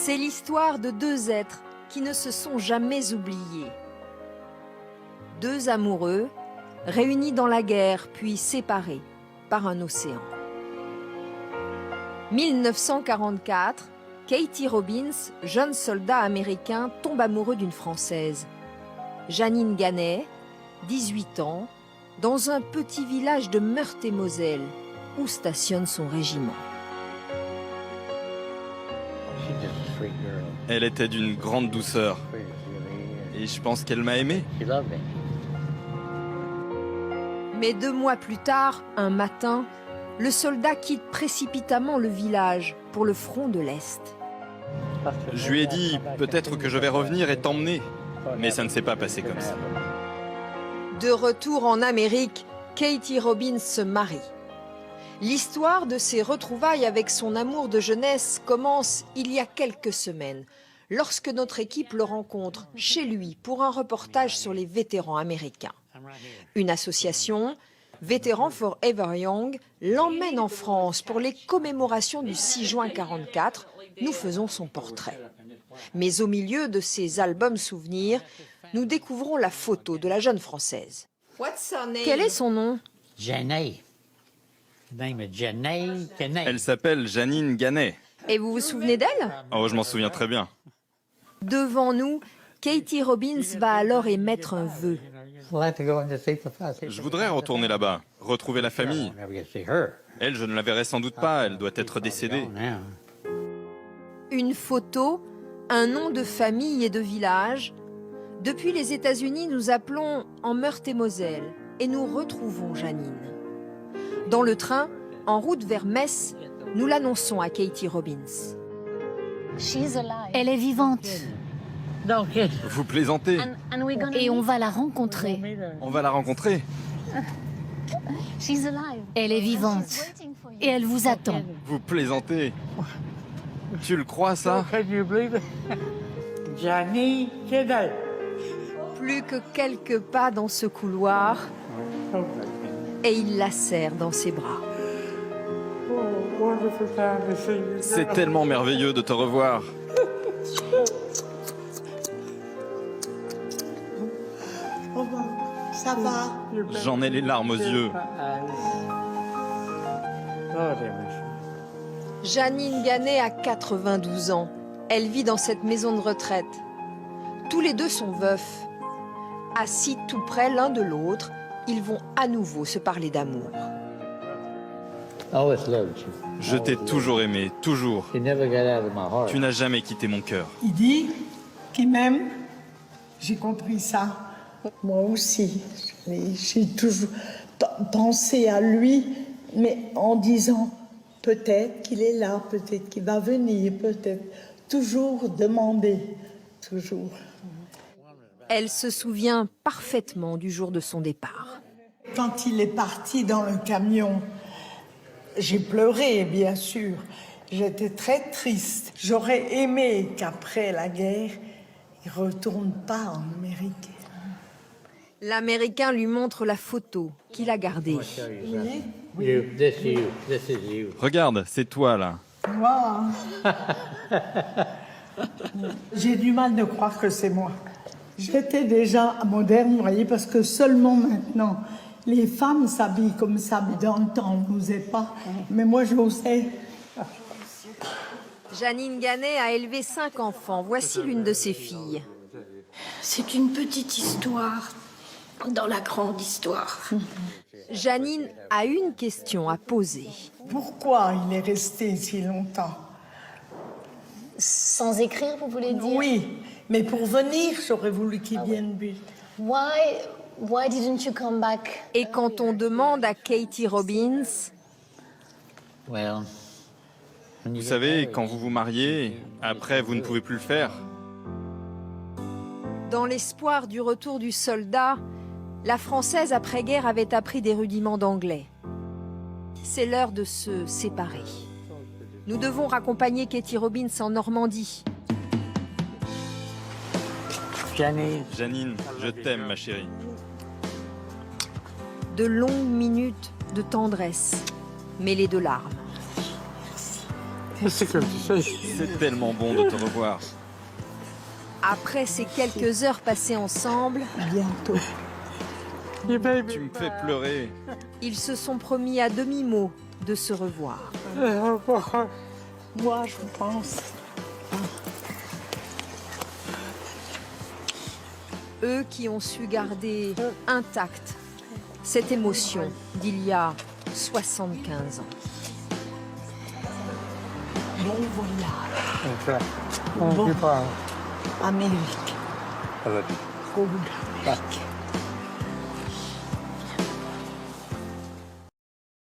C'est l'histoire de deux êtres qui ne se sont jamais oubliés. Deux amoureux, réunis dans la guerre, puis séparés par un océan. 1944, Katie Robbins, jeune soldat américain, tombe amoureux d'une Française. Janine Gannet, 18 ans, dans un petit village de Meurthe-et-Moselle, où stationne son régiment. Elle était d'une grande douceur. Et je pense qu'elle m'a aimé. Mais 2 mois plus tard, un matin, le soldat quitte précipitamment le village pour le front de l'Est. Je lui ai dit, peut-être que je vais revenir et t'emmener. Mais ça ne s'est pas passé comme ça. De retour en Amérique, Katie Robbins se marie. L'histoire de ses retrouvailles avec son amour de jeunesse commence il y a quelques semaines, lorsque notre équipe le rencontre chez lui pour un reportage sur les vétérans américains. Une association, Vétérans Forever Young, l'emmène en France pour les commémorations du 6 juin 1944. Nous faisons son portrait. Mais au milieu de ces albums souvenirs, nous découvrons la photo de la jeune Française. Quel est son nom? Janine. Elle s'appelle Janine Gannet. Et vous vous souvenez d'elle? Oh, je m'en souviens très bien. Devant nous, Katie Robbins va alors émettre un vœu. Je voudrais retourner là-bas, retrouver la famille. Elle, je ne la verrai sans doute pas, elle doit être décédée. Une photo, un nom de famille et de village. Depuis les États-Unis, nous appelons en Meurthe-et-Moselle et nous retrouvons Janine. Dans le train, en route vers Metz, nous l'annonçons à Katie Robbins. Elle est vivante Vous plaisantez? et on va la rencontrer. On va la rencontrer? Elle est vivante et elle vous attend. Vous plaisantez? Tu le crois, ça? Plus que quelques pas dans ce couloir et il la serre dans ses bras. C'est tellement merveilleux de te revoir. Ça va? J'en ai les larmes aux yeux. Janine Gannet a 92 ans. Elle vit dans cette maison de retraite. Tous les deux sont veufs. Assis tout près l'un de l'autre, ils vont à nouveau se parler d'amour. Je t'ai toujours aimé, toujours. Tu n'as jamais quitté mon cœur. Il dit qu'il m'aime. J'ai compris ça. Moi aussi. J'ai toujours pensé à lui, mais en disant peut-être qu'il est là, peut-être qu'il va venir, peut-être. Toujours demander, toujours. Elle se souvient parfaitement du jour de son départ. Quand il est parti dans le camion, j'ai pleuré, bien sûr. J'étais très triste. J'aurais aimé qu'après la guerre, il ne retourne pas en Amérique. L'Américain lui montre la photo qu'il a gardée. Regarde, c'est toi, là. Moi, j'ai du mal de croire que c'est moi. J'étais déjà moderne, vous voyez, parce que seulement maintenant, les femmes s'habillent comme ça, mais dans le temps, on n'osait pas. Mais moi, j'osais. Janine Gannet a élevé 5 enfants. Voici l'une de ses filles. C'est une petite histoire dans la grande histoire. Janine a une question à poser. Pourquoi il est resté si longtemps? Sans écrire, vous voulez dire? Oui, mais pour venir, j'aurais voulu qu'il vienne vite. Why didn't you come back? Et quand on demande à Katie Robbins, Vous savez, quand vous vous mariez, après, vous ne pouvez plus le faire. dans l'espoir du retour du soldat, la Française après-guerre avait appris des rudiments d'anglais. C'est l'heure de se séparer. Nous devons raccompagner Katie Robbins en Normandie. Janine, je t'aime, ma chérie. De longues minutes de tendresse, mêlées de larmes. C'est tellement bon de te revoir. Après ces quelques heures passées ensemble, Bientôt. Tu me fais pleurer. ils se sont promis à demi-mot de se revoir. Moi, je pense. Eux qui ont su garder intacte cette émotion d'il y a 75 ans. Bon voyage. Bon. Amérique. Good Amérique.